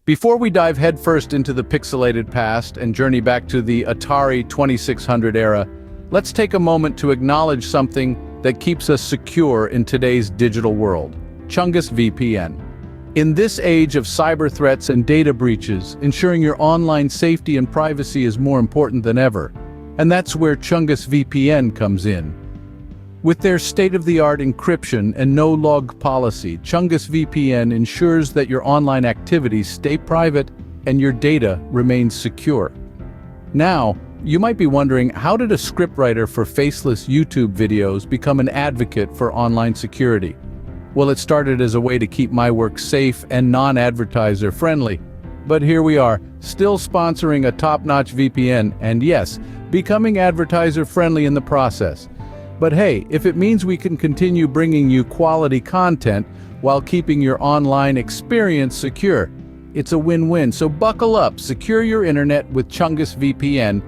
Before we dive headfirst into the pixelated past and journey back to the Atari 2600 era, let's take a moment to acknowledge something that keeps us secure in today's digital world: Chungus VPN. In this age of cyber threats and data breaches, ensuring your online safety and privacy is more important than ever. And that's where Chungus VPN comes in. With their state-of-the-art encryption and no-log policy, Chungus VPN ensures that your online activities stay private and your data remains secure. Now, you might be wondering, how did a scriptwriter for faceless YouTube videos become an advocate for online security? Well, it started as a way to keep my work safe and non-advertiser friendly. But here we are, still sponsoring a top-notch VPN, and yes, becoming advertiser friendly in the process. But hey, if it means we can continue bringing you quality content while keeping your online experience secure, it's a win-win. So buckle up, secure your internet with Chungus VPN,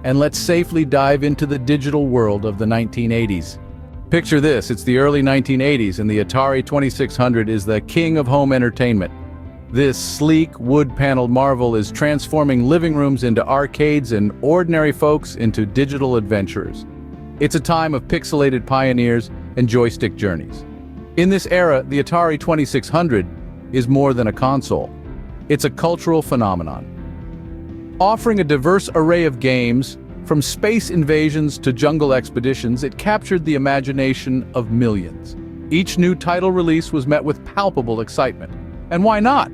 and let's safely dive into the digital world of the 1980s. Picture this, it's the early 1980s and the Atari 2600 is the king of home entertainment. This sleek, wood-paneled marvel is transforming living rooms into arcades and ordinary folks into digital adventurers. It's a time of pixelated pioneers and joystick journeys. In this era, the Atari 2600 is more than a console. It's a cultural phenomenon. Offering a diverse array of games, from space invasions to jungle expeditions, it captured the imagination of millions. Each new title release was met with palpable excitement. And why not?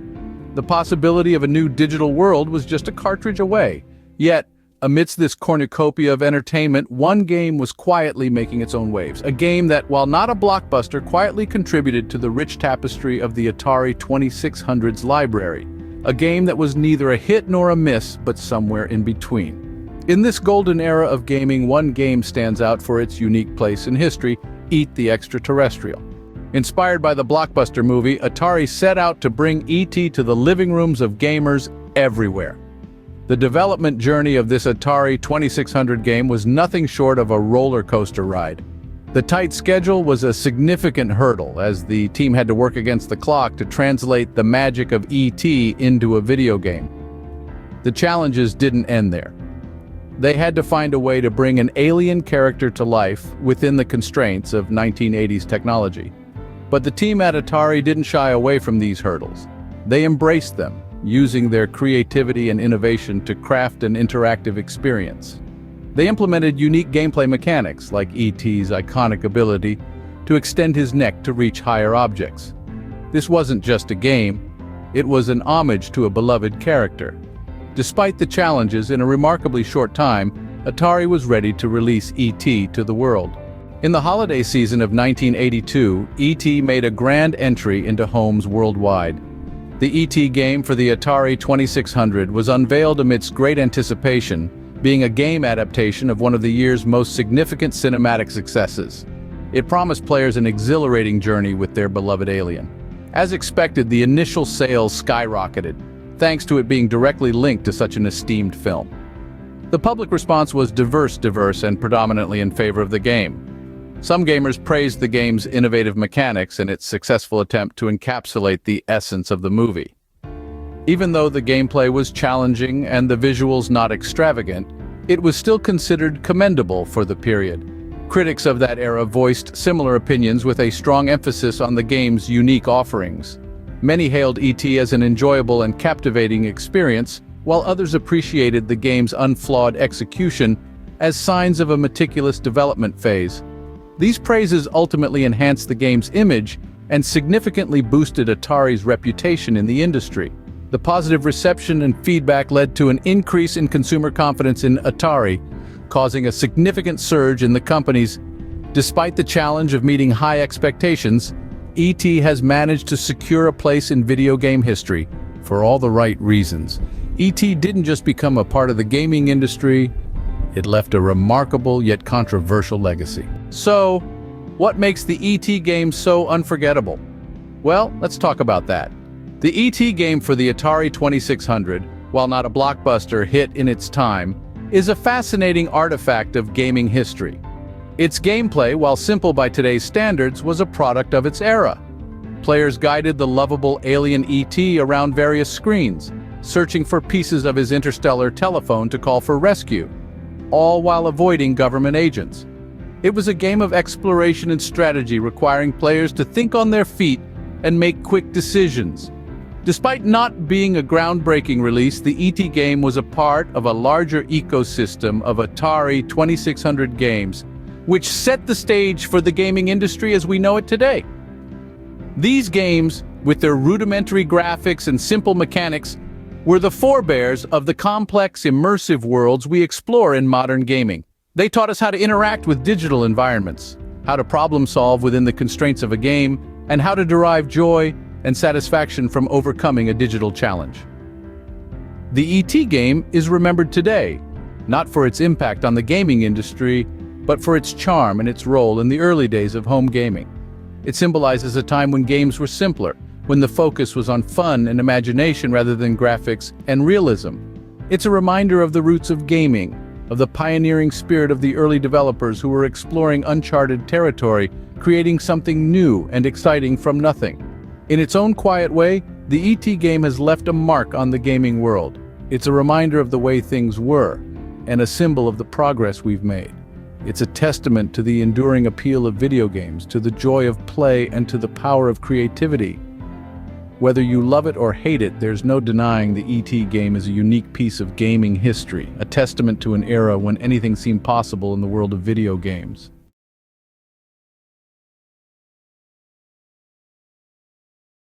The possibility of a new digital world was just a cartridge away. Yet, amidst this cornucopia of entertainment, one game was quietly making its own waves. A game that, while not a blockbuster, quietly contributed to the rich tapestry of the Atari 2600's library. A game that was neither a hit nor a miss, but somewhere in between. In this golden era of gaming, one game stands out for its unique place in history: E.T. the Extraterrestrial. Inspired by the blockbuster movie, Atari set out to bring E.T. to the living rooms of gamers everywhere. The development journey of this Atari 2600 game was nothing short of a roller coaster ride. The tight schedule was a significant hurdle, as the team had to work against the clock to translate the magic of E.T. into a video game. The challenges didn't end there. They had to find a way to bring an alien character to life within the constraints of 1980s technology. But the team at Atari didn't shy away from these hurdles. They embraced them, using their creativity and innovation to craft an interactive experience. They implemented unique gameplay mechanics, like E.T.'s iconic ability to extend his neck to reach higher objects. This wasn't just a game, it was an homage to a beloved character. Despite the challenges, in a remarkably short time, Atari was ready to release E.T. to the world. In the holiday season of 1982, E.T. made a grand entry into homes worldwide. The E.T. game for the Atari 2600 was unveiled amidst great anticipation, being a game adaptation of one of the year's most significant cinematic successes. It promised players an exhilarating journey with their beloved alien. As expected, the initial sales skyrocketed, thanks to it being directly linked to such an esteemed film. The public response was diverse and predominantly in favor of the game. Some gamers praised the game's innovative mechanics and its successful attempt to encapsulate the essence of the movie. Even though the gameplay was challenging and the visuals not extravagant, it was still considered commendable for the period. Critics of that era voiced similar opinions, with a strong emphasis on the game's unique offerings. Many hailed E.T. as an enjoyable and captivating experience, while others appreciated the game's unflawed execution as signs of a meticulous development phase. These praises ultimately enhanced the game's image and significantly boosted Atari's reputation in the industry. The positive reception and feedback led to an increase in consumer confidence in Atari, causing a significant surge in the company's. Despite the challenge of meeting high expectations, E.T. has managed to secure a place in video game history for all the right reasons. E.T. didn't just become a part of the gaming industry, it left a remarkable yet controversial legacy. So, what makes the E.T. game so unforgettable? Well, let's talk about that. The E.T. game for the Atari 2600, while not a blockbuster hit in its time, is a fascinating artifact of gaming history. Its gameplay, while simple by today's standards, was a product of its era. Players guided the lovable alien E.T. around various screens, searching for pieces of his interstellar telephone to call for rescue, all while avoiding government agents. It was a game of exploration and strategy requiring players to think on their feet and make quick decisions. Despite not being a groundbreaking release, the E.T. game was a part of a larger ecosystem of Atari 2600 games, which set the stage for the gaming industry as we know it today. These games, with their rudimentary graphics and simple mechanics, were the forebears of the complex, immersive worlds we explore in modern gaming. They taught us how to interact with digital environments, how to problem solve within the constraints of a game, and how to derive joy and satisfaction from overcoming a digital challenge. The E.T. game is remembered today, not for its impact on the gaming industry, but for its charm and its role in the early days of home gaming. It symbolizes a time when games were simpler, when the focus was on fun and imagination rather than graphics and realism. It's a reminder of the roots of gaming, of the pioneering spirit of the early developers who were exploring uncharted territory, creating something new and exciting from nothing. In its own quiet way, the E.T. game has left a mark on the gaming world. It's a reminder of the way things were, and a symbol of the progress we've made. It's a testament to the enduring appeal of video games, to the joy of play, and to the power of creativity. Whether you love it or hate it, there's no denying the E.T. game is a unique piece of gaming history, a testament to an era when anything seemed possible in the world of video games.